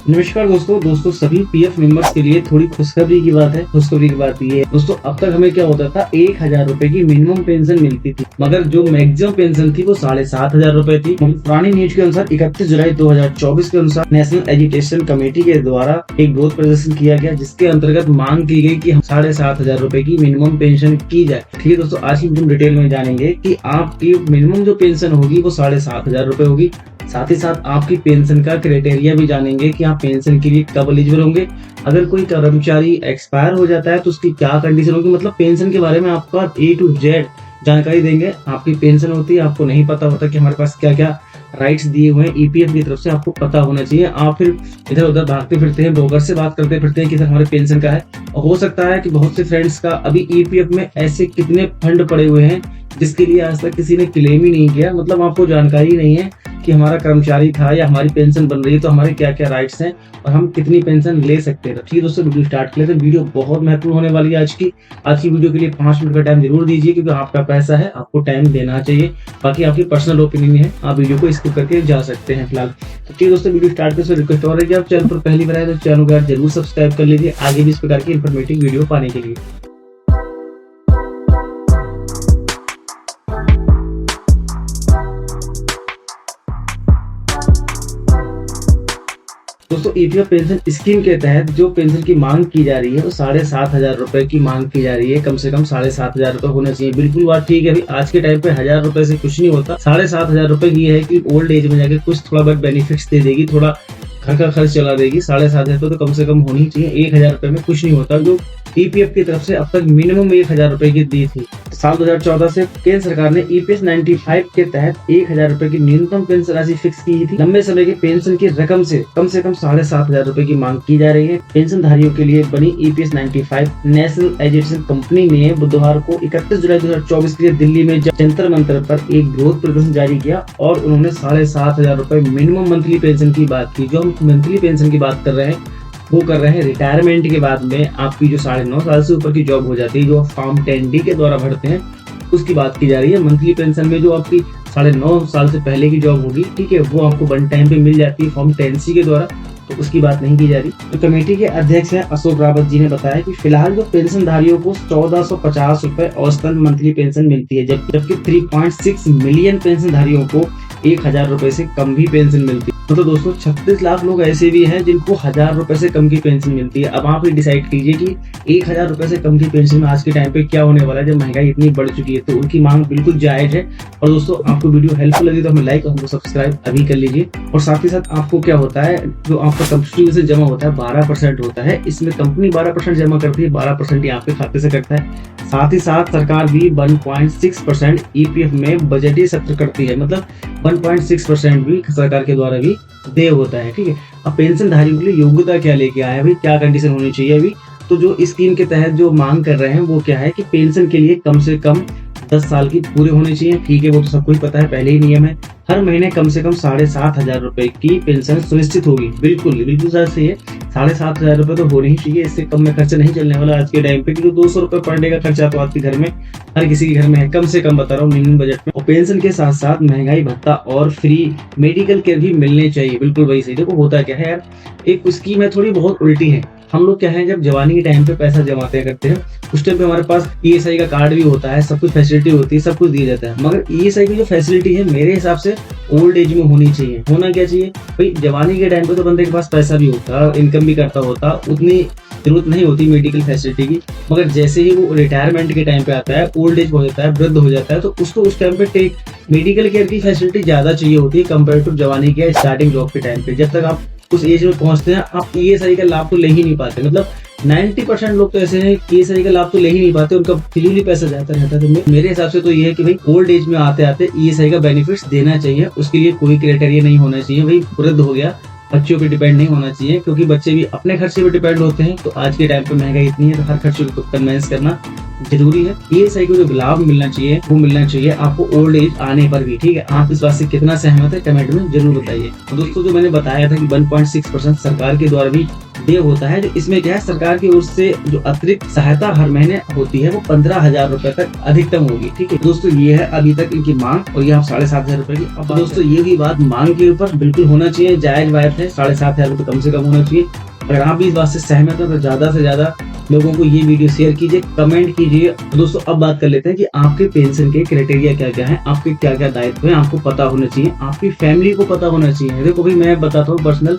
नमस्कार दोस्तों सभी पीएफ मेंबर्स के लिए थोड़ी खुशखबरी की बात है। खुशखबरी की बात ये है दोस्तों, अब तक हमें क्या होता था, 1,000 रुपए की मिनिमम पेंशन मिलती थी, मगर जो मैक्सिमम पेंशन थी वो 7,500 रुपए थी। पुरानी न्यूज के अनुसार 31 जुलाई 2024 के अनुसार नेशनल एजुकेशन कमेटी के द्वारा एक विरोध प्रदर्शन किया गया, जिसके अंतर्गत मांग की गई कि 7,500 रुपए की मिनिमम पेंशन की जाए। ठीक है दोस्तों, आज की वीडियो में डिटेल में जानेंगे कि आपकी मिनिमम जो पेंशन होगी वो 7,500 रुपए होगी। साथ ही साथ आपकी पेंशन का क्राइटेरिया भी जानेंगे कि आप पेंशन के लिए कब एलिजिबल होंगे। अगर कोई कर्मचारी एक्सपायर हो जाता है तो उसकी क्या कंडीशन होगी, मतलब पेंशन के बारे में आपका A to Z जानकारी देंगे। आपकी पेंशन होती है, आपको नहीं पता होता कि हमारे पास क्या क्या राइट्स दिए हुए हैं EPF की तरफ से, आपको पता होना चाहिए। आप फिर इधर उधर भागते फिरते हैं, ब्रोकर से बात करते फिरते हैं कि सर हमारे पेंशन का है। और हो सकता है कि बहुत से फ्रेंड्स का अभी EPF में ऐसे कितने फंड पड़े हुए हैं जिसके लिए आज तक किसी ने क्लेम ही नहीं किया, मतलब आपको जानकारी नहीं है कि हमारा कर्मचारी था या हमारी पेंशन बन रही है तो हमारे क्या क्या राइट्स हैं और हम कितनी पेंशन ले सकते हैं। ठीक है दोस्तों, वीडियो स्टार्ट कर लेते हैं। वीडियो बहुत महत्वपूर्ण होने वाली है आज की वीडियो के लिए 5 मिनट का टाइम जरूर दीजिए, क्योंकि आपका पैसा है, आपको टाइम देना चाहिए। बाकी आपकी पर्सनल ओपिनियन है, आप वीडियो को स्किप करके जा सकते हैं फिलहाल। तो ठीक है दोस्तों, वीडियो स्टार्ट करने से रिक्वेस्ट और है कि आप चैनल पर पहली बार आए तो चैनल को जरूर सब्सक्राइब कर लीजिए आगे भी इस प्रकार की इन्फॉर्मेटिव वीडियो पाने के लिए। दोस्तों EPF पेंशन स्कीम के तहत जो पेंशन की मांग की जा रही है वो 7,500 रुपए की मांग की जा रही है। कम से कम 7,500 रुपए होना चाहिए। बिल्कुल बात ठीक है। अभी आज के टाइम पे 1,000 रुपए से कुछ नहीं होता। 7,500 रुपए ये है कि ओल्ड एज में जाके कुछ थोड़ा बहुत बेनिफिट्स दे देगी, थोड़ा घर का खर्च चला देगी। 7,500 रुपए तो कम से कम होनी चाहिए। 1,000 रुपए में कुछ नहीं होता। जो EPF की तरफ से अब तक मिनिमम 1,000 रुपए की दी थी। साल 2014 से केंद्र सरकार ने EPS 95 के तहत 1,000 रुपए की न्यूनतम पेंशन राशि फिक्स की थी। लंबे समय की पेंशन की रकम से कम 7,500 रुपए की मांग की जा रही है। पेंशन धारियों के लिए बनी EPS 95 नेशनल एजुकेशन कंपनी ने बुधवार को 31 जुलाई 2024 के लिए दिल्ली में जंतर मंतर पर एक विरोध प्रदर्शन जारी किया और उन्होंने 7,500 रुपए मिनिमम मंथली पेंशन की बात की। जो हम मंथली पेंशन की बात कर रहे हैं वो कर रहे हैं रिटायरमेंट के बाद में आपकी जो 9.5 साल से ऊपर की जॉब हो जाती है, जो फॉर्म 10D के द्वारा भरते हैं, उसकी बात की जा रही है। मंथली पेंशन में जो आपकी 9.5 साल से पहले की जॉब होगी, ठीक है, वो आपको वन टाइम पे मिल जाती है फॉर्म 10C के द्वारा, तो उसकी बात नहीं की जा रही। तो कमेटी के अध्यक्ष हैं अशोक रावत जी ने बताया कि फिलहाल जो पेंशन धारियों को 1,450 रुपए औसतन मंथली पेंशन मिलती है, जबकि 3.6 मिलियन पेंशन धारियों को 1,000 रुपए से कम भी पेंशन मिलती है। तो दोस्तों 36 लाख लोग ऐसे भी हैं जिनको 1,000 रुपए से कम की पेंशन मिलती है। अब आप ही डिसाइड कीजिए कि 1,000 रुपए से कम की पेंशन में आज के टाइम पे क्या होने वाला है, जब महंगाई इतनी बढ़ चुकी है। तो उनकी मांग बिल्कुल जायज है। और दोस्तों आपको वीडियो हेल्पफुल लगी तो हमें लाइक और हमको सब्सक्राइब अभी कर लीजिए। और साथ ही साथ आपको क्या होता है, जो आपका कंट्रीब्यूशन जमा होता है 12% होता है, इसमें कंपनी 12% जमा करती है, 12% आपके खाते से कटता है। साथ ही साथ सरकार भी 1.6% EPF में बजटीय सत्र करती है, मतलब 1.6% भी सरकार के द्वारा भी देय होता है। ठीक है, अब पेंशन धारियों के लिए योग्यता क्या लेके आया है, भाई क्या कंडीशन होनी चाहिए। अभी तो जो स्कीम के तहत जो मांग कर रहे हैं वो क्या है कि पेंशन के लिए कम से कम 10 साल की पूरे होने चाहिए। ठीक है, वो तो सबको ही पता है, पहले ही नियम है। हर महीने कम से कम 7,500 रुपए की पेंशन सुनिश्चित होगी। बिल्कुल सही है, 7,500 रुपए तो होने ही चाहिए। इससे कम में खर्चा नहीं चलने वाला आज के टाइम पे, क्योंकि 200 रुपए पर डे का खर्चा तो आपके घर में हर किसी के घर में है, कम से कम बता रहा हूँ मिनिमम बजट में। और पेंशन के साथ साथ महंगाई भत्ता और फ्री मेडिकल केयर भी मिलने चाहिए। बिल्कुल वही सही। देखो होता क्या है यार, एक स्कीम है थोड़ी बहुत उल्टी है। हम लोग क्या है, जब जवानी के टाइम पे पैसा जमाते करते हैं उस टाइम पे हमारे पास ESI का कार्ड भी होता है, सब कुछ फैसिलिटी होती है, सब कुछ दिया जाता है। मगर ESI की जो फैसिलिटी है मेरे हिसाब से ओल्ड एज में होनी चाहिए। होना क्या चाहिए भाई, जवानी के टाइम पे तो बंदे के पास पैसा भी होता, इनकम भी करता होता, उतनी जरूरत नहीं होती मेडिकल फैसिलिटी की। मगर जैसे ही वो रिटायरमेंट के टाइम पे आता है, ओल्ड एज हो जाता है, वृद्ध हो जाता है, तो उसको उस टाइम पे मेडिकल केयर की फैसिलिटी ज्यादा चाहिए होती है कंपेयर टू जवानी के स्टार्टिंग जॉब के टाइम पे। जब तक आप उस एज में पहुंचते हैं आप ESI का लाभ तो ले ही नहीं पाते। मतलब 90% लोग तो ऐसे हैं कि ESI का लाभ तो ले ही नहीं पाते, उनका फिजूली पैसा जाता रहता है। तो मेरे हिसाब से तो ये है कि भाई ओल्ड एज में आते आते ESI का बेनिफिट्स देना चाहिए। उसके लिए कोई क्राइटेरिया नहीं होना चाहिए, भाई वृद्ध हो गया, बच्चों पे डिपेंड नहीं होना चाहिए, क्योंकि बच्चे भी अपने खर्चे पे डिपेंड होते हैं। तो आज के टाइम पे महंगाई इतनी है तो हर खर्चे को कन्वेंस करना जरूरी है। ESI को जो लाभ मिलना चाहिए वो मिलना चाहिए आपको ओल्ड एज आने पर भी। ठीक है, आप इस बात से कितना सहमत है कमेंट में जरूर बताइए। तो दोस्तों जो मैंने बताया था कि 1.6% सरकार के द्वारा भी डे होता है, जो इसमें क्या है सरकार की ओर से जो अतिरिक्त सहायता हर महीने होती है वो 15,000 रुपए तक अधिकतम होगी। ठीक है दोस्तों, ये है अभी तक इनकी मांग और ये आप 7,500 रुपए की। अब दोस्तों ये भी बात मांग के ऊपर बिल्कुल होना चाहिए, जायज बात है, 7,500 रुपए कम से कम होना चाहिए। अगर आप भी इस बात से सहमत हैं तो ज्यादा से ज्यादा लोगों को ये वीडियो शेयर कीजिए, कमेंट कीजिए। दोस्तों अब बात कर लेते हैं कि आपके पेंशन के क्राइटेरिया क्या क्या है, आपके क्या क्या दायित्व है, आपको पता होना चाहिए, आपकी फैमिली को पता होना चाहिए। देखो भाई मैं बताता हूँ पर्सनल,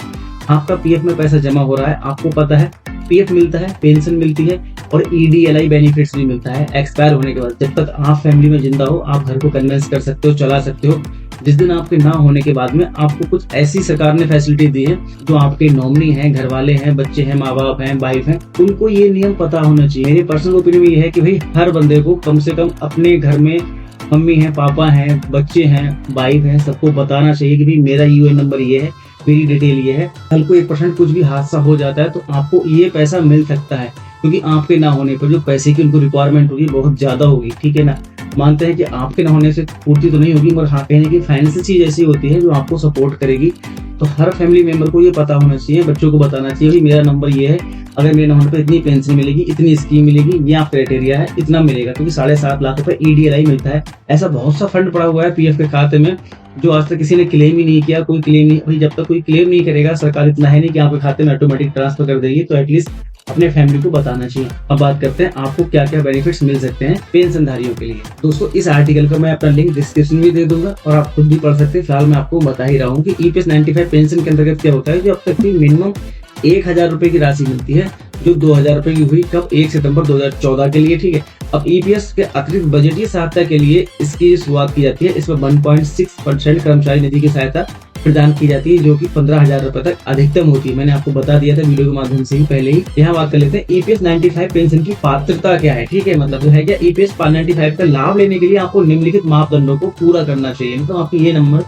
आपका पीएफ में पैसा जमा हो रहा है, आपको पता है पीएफ मिलता है, पेंशन मिलती है और ईडीएलआई बेनिफिट्स भी मिलता है एक्सपायर होने के बाद। जब तक आप फैमिली में जिंदा हो आप घर को कन्विंस कर सकते हो, चला सकते हो। जिस दिन आपके ना होने के बाद में आपको कुछ ऐसी सरकार ने फैसिलिटी दी है, जो आपके नॉमिनी हैं, घर वाले हैं, बच्चे हैं, माँ बाप हैं, वाइफ हैं, उनको ये नियम पता होना चाहिए। मेरी पर्सनल ओपिनियन ये है कि भाई हर बंदे को कम से कम अपने घर में मम्मी है, पापा हैं, बच्चे हैं, वाइफ है, सबको बताना चाहिए कि भाई मेरा यूएन नंबर ये है, मेरी डिटेल ये है। कल को 1% कुछ भी हादसा हो जाता है तो आपको ये पैसा मिल सकता है, क्योंकि आपके ना होने पर जो पैसे की उनको रिक्वायरमेंट होगी बहुत ज्यादा होगी। ठीक है ना, मानते हैं कि आपके ना होने से पूर्ति तो नहीं होगी, मगर हाँ कहने की फाइनेंशियल चीज ऐसी होती है जो आपको सपोर्ट करेगी। तो हर फैमिली मेंबर को ये पता होना चाहिए, बच्चों को बताना चाहिए कि मेरा नंबर ये है, अगर मेरे नंबर पर इतनी पेंशन मिलेगी, इतनी स्कीम मिलेगी, ये आप क्राइटेरिया है, इतना मिलेगा। क्योंकि 7.5 लाख रुपए ईडीएलआई मिलता है। ऐसा बहुत सा फंड पड़ा हुआ है पीएफ के खाते में जो आज तक किसी ने क्लेम ही नहीं किया, कोई क्लेम नहीं। भाई जब तक कोई क्लेम नहीं करेगा, सरकार इतना है नहीं कि आपके खाते में ऑटोमेटिक ट्रांसफर कर देगी, तो एटलीस्ट अपने फैमिली को बताना चाहिए। अब बात करते हैं आपको क्या क्या बेनिफिट्स मिल सकते हैं पेंशनधारियों के लिए। दोस्तों इस आर्टिकल का मैं अपना लिंक डिस्क्रिप्शन में दे दूंगा और आप खुद भी पढ़ सकते हैं। फिलहाल मैं आपको बता ही रहा हूँ कि ईपीएस 95 पेंशन के अंतर्गत क्या होता है, जो अब तक की मिनिमम 1,000 रुपए की राशि मिलती है, जो 2,000 रुपए की हुई कब 1 सितंबर 2014 के लिए। ठीक है, अब ईपीएस के अतिरिक्त बजटीय सहायता के लिए इसकी शुरुआत की जाती है। इसमें 1.6% कर्मचारी निधि की सहायता प्रदान की जाती है, जो कि 15,000 रुपए तक अधिकतम होती है। मैंने आपको बता दिया था वीडियो के माध्यम से ही पहले ही। यहाँ बात कर लेते हैं ईपीएस 95 पेंशन की पात्रता क्या है। ठीक है, मतलब जो है क्या, ईपीएस 95 का लाभ लेने के लिए आपको निम्नलिखित मापदंडों को पूरा करना चाहिए। मतलब आपकी ये नंबर,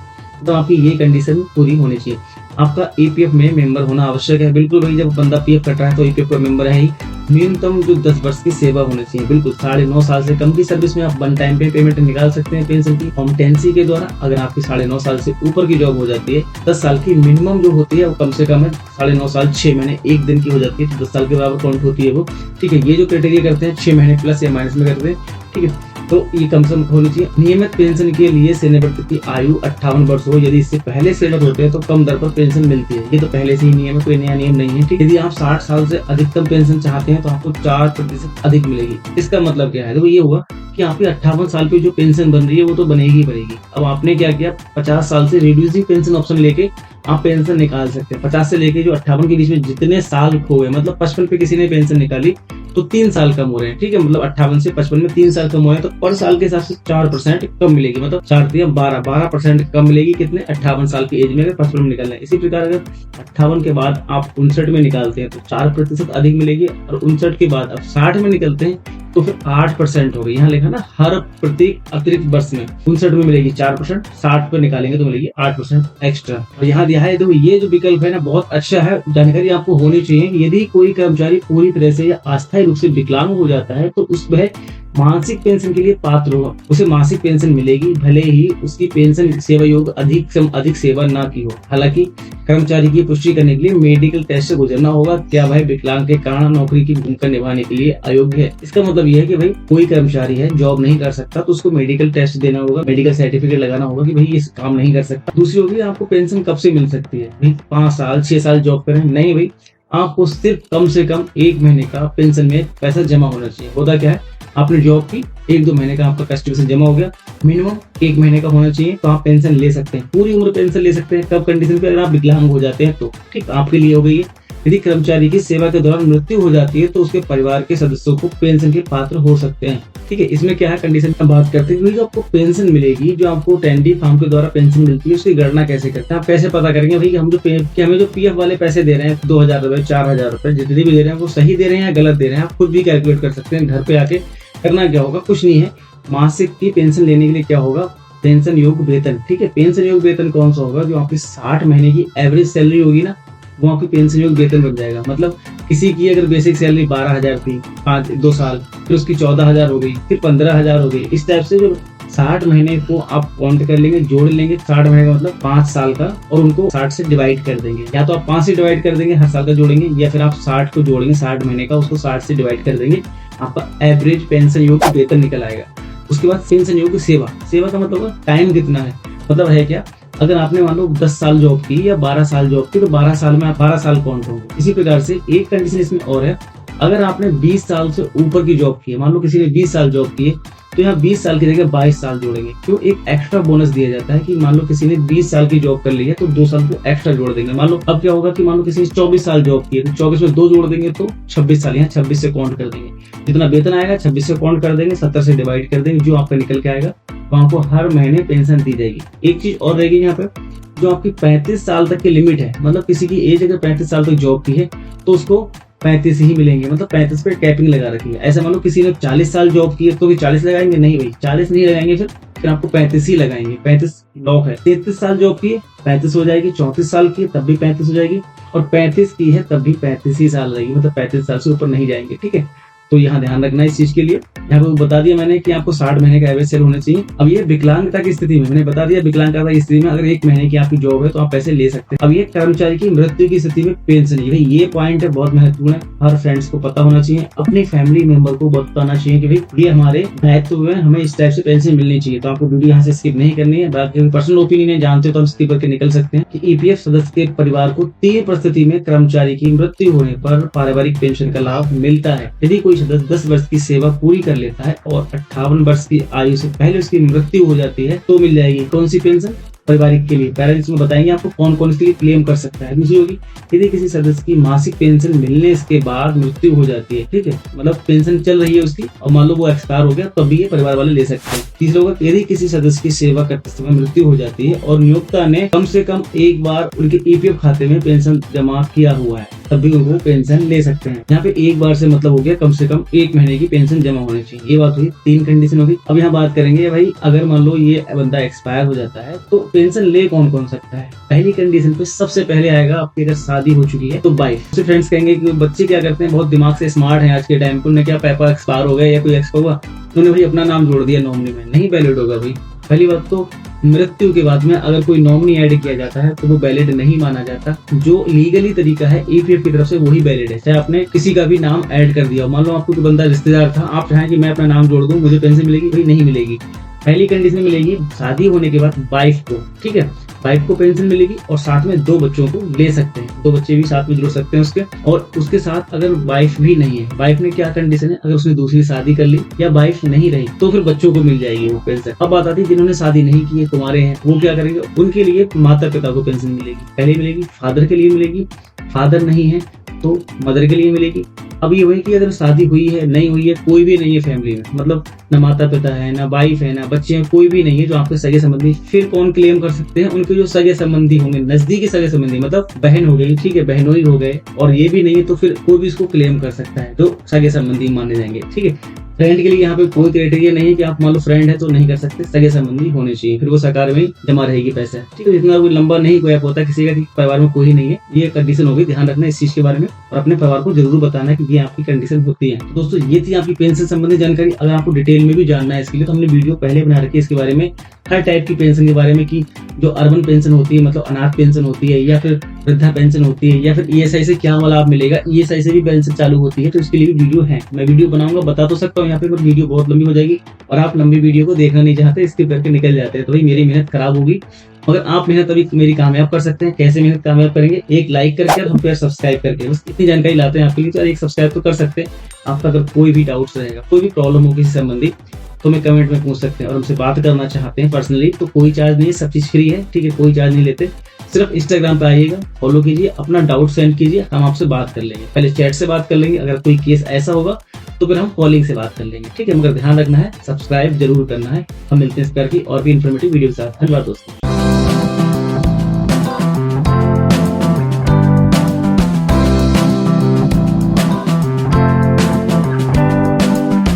तो आपकी ये कंडीशन पूरी होनी चाहिए। आपका ईपीएफ में मेंबर होना आवश्यक है। बिल्कुल भाई, जब बंदा पीएफ कट रहा है तो ईपीएफ का मेंबर है ही। न्यूनतम जो 10 वर्ष की सेवा होनी चाहिए। बिल्कुल 9.5 साल से कम की सर्विस में आप वन टाइम पे पेमेंट निकाल सकते हैं पेंशन की कॉम्पिटेंसी के द्वारा। अगर आपकी 9.5 साल से ऊपर की जॉब हो जाती है, 10 साल की मिनिमम जो होती है वो कम से कम है 9.5 साल 6 महीने 1 दिन की हो जाती है, तो 10 साल के बराबर काउंट होती है वो। ठीक है, ये जो क्राइटेरिया करते हैं 6 महीने प्लस या माइनस में करते हैं। ठीक है, तो ये कम से कम होनी चाहिए। नियमित पेंशन के लिए सेवानिवृत्ति की आयु 58 वर्ष हो। यदि इससे पहले सेवानिवृत्त होते हैं तो कम दर पर पेंशन मिलती है। ये तो पहले से ही नियम है, कोई नया नियम नहीं है। ठीक, यदि आप 60 साल से अधिकतम पेंशन चाहते हैं तो आपको 4% अधिक मिलेगी। इसका मतलब क्या है, देखो ये हुआ कि आपकी 58 साल की जो पेंशन बन रही है वो तो बनेगी बनेगी। अब आपने क्या किया, 50 साल से रिड्यूसिंग पेंशन ऑप्शन लेके आप पेंशन निकाल सकते हैं। 50 से लेके जो 58 के बीच में जितने साल खो गए, मतलब 55 पे किसी ने पेंशन निकाली तो 3 साल कम हो रहे हैं। ठीक है, मतलब 58 से 55 में 3 साल कम हो रहे हैं, तो पर साल के हिसाब से 4% कम मिलेगी। मतलब 4 दिया 12% कम मिलेगी। कितने, 58 साल की एज में, अगर 55 में निकालना है। इसी प्रकार अगर 58 के बाद आप 59 में निकालते हैं तो 4% अधिक मिलेगी, और 59 के बाद आप 60 में निकलते हैं तो फिर 8% हो गई। यहाँ लिखा ना, हर प्रति अतिरिक्त वर्ष में 59 में मिलेगी 4%, 60 पे निकालेंगे तो मिलेगी 8% एक्स्ट्रा। और यहाँ दिया है, तो ये जो विकल्प है ना बहुत अच्छा है, जानकारी आपको होनी चाहिए। यदि कोई कर्मचारी पूरी तरह से या अस्थायी रूप से विकलांग हो जाता है तो उस वह मासिक पेंशन के लिए पात्र होगा, उसे मासिक पेंशन मिलेगी, भले ही उसकी पेंशन सेवा योग अधिक से अधिक सेवा ना की हो। हालांकि कर्मचारी की पुष्टि करने के लिए मेडिकल टेस्ट से गुजरना होगा, क्या भाई विकलांग के कारण नौकरी की भूमिका निभाने के लिए अयोग्य है। इसका मतलब यह है कि भाई कोई कर्मचारी है जॉब नहीं कर सकता तो उसको मेडिकल टेस्ट देना होगा, मेडिकल सर्टिफिकेट लगाना होगा कि भाई ये काम नहीं कर सकता। दूसरी होगी, आपको पेंशन कब से मिल सकती है, भाई 5 साल 6 साल जॉब करें, नहीं भाई, आपको सिर्फ कम से कम 1 महीने का पेंशन में पैसा जमा होना चाहिए। होता क्या है, आपने जॉब की 1-2 महीने का आपका कंट्रीब्यूशन जमा हो गया, मिनिमम 1 महीने का होना चाहिए, तो आप पेंशन ले सकते हैं। पूरी उम्र पेंशन ले सकते हैं। कब कंडीशन पे, अगर आप विकलांग हो जाते हैं तो। ठीक, आपके लिए हो गई है। यदि कर्मचारी की सेवा के दौरान मृत्यु हो जाती है तो उसके परिवार के सदस्यों को पेंशन के पात्र हो सकते हैं। ठीक है, इसमें क्या है कंडीशन का बात करते हैं। जो आपको पेंशन मिलेगी, जो आपको टेंडी फार्म के द्वारा पेंशन मिलती है, उसकी गणना कैसे करते हैं, आप कैसे पता करेंगे भाई हम हमें जो पीएफ वाले पैसे दे रहे हैं 2,000 रुपए 4,000 रुपए जितने भी दे रहे हैं वो सही दे रहे हैं या गलत दे रहे हैं। आप खुद भी कैलकुलेट कर सकते हैं। घर पे आके करना क्या होगा, कुछ नहीं है, मासिक की पेंशन लेने के लिए क्या होगा, पेंशन योग वेतन। ठीक है, पेंशन योग वेतन कौन सा होगा, जो आपकी 60 महीने की एवरेज सैलरी होगी ना, वो आपकी पेंशन योग वेतन बन जाएगा। मतलब किसी की अगर बेसिक सैलरी 12,000 थी 2 साल, फिर उसकी 14,000 हो गई, फिर 15,000 हो गई। इस टाइप से जो 60 महीने को आप काउंट कर लेंगे, जोड़ लेंगे। 60 महीने का मतलब 5 साल का, और उनको 60 से डिवाइड कर देंगे। या तो आप 5 से डिवाइड कर देंगे, हर साल का जोड़ेंगे, या फिर आप 60 को जोड़ेंगे, 60 महीने का, उसको 60 से डिवाइड कर देंगे, आपका एवरेज पेंशन योग वेतन निकल आएगा। उसके बाद पेंशन योग सेवा, सेवा का मतलब टाइम कितना है, मतलब है क्या, अगर आपने मान लो 10 साल जॉब की या 12 साल जॉब की, तो 12 साल में आप 12 साल काउंट होंगे। इसी प्रकार से एक कंडीशन इसमें और है, अगर आपने 20 साल से ऊपर की जॉब की है, मान लो किसी ने 20 साल जॉब की है, तो यहाँ 20 साल की जगह 22 साल जोड़ेंगे। क्यों, एक एक्स्ट्रा बोनस दिया जाता है कि मान लो किसी ने 20 साल की जॉब कर ली है तो 2 साल को एक्स्ट्रा जोड़ देंगे। मान लो अब क्या होगा कि मान लो किसी ने 24 साल जॉब की है, तो 24 में 2 जोड़ देंगे तो 26 साल, यहाँ 26 से काउंट कर देंगे। जितना वेतन आएगा 26 से काउंट कर देंगे, 70 से डिवाइड कर देंगे, जो आपका निकल के आएगा वहां को हर महीने पेंशन दी जाएगी। एक चीज और रहेगी यहाँ पे, जो आपकी 35 साल तक की लिमिट है, मतलब किसी की एज अगर 35 साल तक जॉब की है तो उसको 35 ही मिलेंगे, मतलब 35 पे कैपिंग लगा रखी है। ऐसा मान लो किसी ने 40 साल जॉब की है तो भी 40 लगाएंगे, नहीं भाई 40 नहीं लगाएंगे, फिर आपको 35 ही लगाएंगे। 35 लॉक है। 33 साल जॉब की है 35 हो जाएगी, 34 साल की है तब भी 35 हो जाएगी, और 35 की है तब भी 35 ही साल रहेगी, मतलब 35 साल से ऊपर नहीं जाएंगे। ठीक है, तो यहाँ ध्यान रखना इस चीज के लिए। यहाँ पे बता दिया मैंने कि आपको 60 महीने का एवरेज सैलरी होना चाहिए। अब ये विकलांगता की स्थिति में मैंने बता दिया, विकलांगता की स्थिति में अगर 1 महीने की आपकी जॉब है तो आप पैसे ले सकते हैं। अब ये कर्मचारी की मृत्यु की स्थिति में पेंशन, ये पॉइंट है बहुत महत्वपूर्ण है, हर फ्रेंड्स को पता होना चाहिए, अपने फैमिली मेंबर को बताना चाहिए कि भाई ये हमारे दायित्व में हमें इस टाइप से पेंशन मिलनी चाहिए। तो आपको वीडियो यहाँ से स्किप नहीं करनी है। बाकी पर्सनल ओपिनियन है, जानते हो तो हम स्किप करके निकल सकते हैं कि ईपीएफ सदस्य के परिवार को 3 परिस्थिति में कर्मचारी की मृत्यु होने पर पारिवारिक पेंशन का लाभ मिलता है। यदि कोई सदस्य 10 वर्ष की सेवा पूरी कर लेता है और 58 वर्ष की आयु से पहले उसकी मृत्यु हो जाती है तो मिल जाएगी कौन सी पेंशन, पारिवारिक के लिए। पैरेंट्स में बताएंगे आपको कौन कौन इसके लिए क्लेम कर सकता है। दूसरी होगी, यदि किसी सदस्य की मासिक पेंशन मिलने के बाद मृत्यु हो जाती है, ठीक है, मतलब पेंशन चल रही है उसकी और मान लो वो एक्सपायर हो गया, तब भी ये परिवार वाले ले सकते हैं। तीसरा होगा, यदि किसी सदस्य की सेवा करते समय मृत्यु हो जाती है और नियोक्ता ने कम से कम एक बार उनके ईपीएफ खाते में पेंशन जमा किया हुआ है, तब भी वो पेंशन ले सकते हैं। यहाँ पे एक बार से मतलब हो गया कम से कम 1 महीने की पेंशन जमा होनी चाहिए। ये बात हुई, 3 कंडीशन होगी। अब यहाँ बात करेंगे भाई, अगर मान लो ये बंदा एक्सपायर हो जाता है तो पेंशन ले कौन कौन सकता है। पहली कंडीशन पे सबसे पहले आएगा, आपकी अगर शादी हो चुकी है तो वाइफ। फ्रेंड्स कहेंगे कि बच्चे क्या करते हैं, बहुत दिमाग से स्मार्ट है आज के टाइम पे, उन्हें क्या पापा एक्सपायर हो गए या कोई एक्सपायर हुआ, उन्होंने भाई अपना नाम जोड़ दिया नॉमिनी में, नहीं वैलिड होगा भाई। पहली बात तो मृत्यु के बाद में अगर कोई नॉमिनी ऐड किया जाता है तो वो वैलिड नहीं माना जाता। जो लीगली तरीका है ईपीएफ की तरफ से वही वैलिड है। चाहे आपने किसी का भी नाम ऐड कर दिया, मान लो आपको कोई बंदा रिश्तेदार था, आप चाहें कि मैं अपना नाम जोड़ दूं मुझे पेंशन मिलेगी, भाई नहीं मिलेगी। पहली कंडीशन मिलेगी शादी होने के बाद वाइफ को, ठीक है, वाइफ को पेंशन मिलेगी और साथ में 2 बच्चों को ले सकते हैं, 2 बच्चे भी साथ में जुड़ सकते हैं उसके। और उसके साथ अगर वाइफ भी नहीं है, वाइफ ने क्या कंडीशन है, अगर उसने दूसरी शादी कर ली या वाइफ नहीं रही तो फिर बच्चों को मिल जाएगी वो पेंशन। अब बात आती है जिन्होंने शादी नहीं की है, कुंवारे हैं, वो क्या करेंगे, उनके लिए माता पिता को पेंशन मिलेगी। पहले मिलेगी फादर के लिए मिलेगी, फादर नहीं है तो मदर के लिए मिलेगी। अब ये वही कि अगर शादी हुई है, नहीं हुई है, कोई भी नहीं है फैमिली में, मतलब न माता पिता है, ना वाइफ है, ना बच्चे हैं, कोई भी नहीं है जो आपके सगे संबंधी, फिर कौन क्लेम कर सकते हैं, उनके जो सगे संबंधी होंगे, नजदीकी सगे संबंधी, मतलब बहन हो गई, ठीक है, बहनोई हो गए, और ये भी नहीं है तो फिर कोई भी इसको क्लेम कर सकता है जो सगे संबंधी माने जाएंगे। ठीक है, फ्रेंड के लिए यहाँ पे कोई क्राइटेरिया नहीं है कि आप मान लो फ्रेंड है तो नहीं कर सकते, सगे संबंधी होने चाहिए, फिर वो सरकार में जमा रहेगी पैसा। ठीक है, इतना कोई लंबा नहीं कोई होता किसी का कि परिवार में कोई नहीं है, ये कंडीशन होगी, ध्यान रखना इस चीज के बारे में और अपने परिवार को जरूर बताना है कि ये आपकी कंडीशन होती है। तो दोस्तों ये थी आपकी पेंशन संबंधी जानकारी। अगर आपको डिटेल में भी जानना है इसके लिए तो हमने वीडियो पहले बना रखी है इसके बारे में, हर टाइप की पेंशन के बारे में, कि जो अर्बन पेंशन होती है मतलब अनाथ पेंशन होती है, या फिर वृद्धा पेंशन होती है, या फिर ईएसआई से क्या लाभ मिलेगा, ईएसआई से भी पेंशन चालू होती है, तो इसके लिए भी वीडियो है। मैं वीडियो बनाऊंगा, बता तो सकता हूँ यहाँ पे, पर वीडियो बहुत लंबी हो जाएगी और आप लंबी वीडियो को देखना नहीं चाहते, स्किप करके निकल जाते हैं, तो भाई मेरी मेहनत खराब होगी। मगर आप मेहनत अभी मेरी कामयाब कर सकते हैं। कैसे मेहनत कामयाब करेंगे, एक लाइक करके और हम फिर सब्सक्राइब करके, बस इतनी जानकारी लाते हैं आपके लिए, तो एक सब्सक्राइब तो कर सकते हैं। आपका अगर कोई भी डाउट्स रहेगा, कोई भी प्रॉब्लम हो किसी संबंधी, तो हमें कमेंट में पूछ सकते हैं और हमसे बात करना चाहते हैं पर्सनली तो कोई चार्ज नहीं है, सब चीज फ्री है। ठीक है, कोई चार्ज नहीं लेते, सिर्फ इंस्टाग्राम पे आइएगा, फॉलो कीजिए, अपना डाउट सेंड कीजिए, हम आपसे बात कर लेंगे। पहले चैट से बात कर लेंगे, अगर कोई केस ऐसा होगा तो फिर हम कॉलिंग से बात कर लेंगे। ठीक है, मगर ध्यान रखना है, सब्सक्राइब जरूर करना है। हम मिलते हैं इस प्रकार की और भी इन्फॉर्मेटिव वीडियो के साथ। धन्यवाद दोस्तों।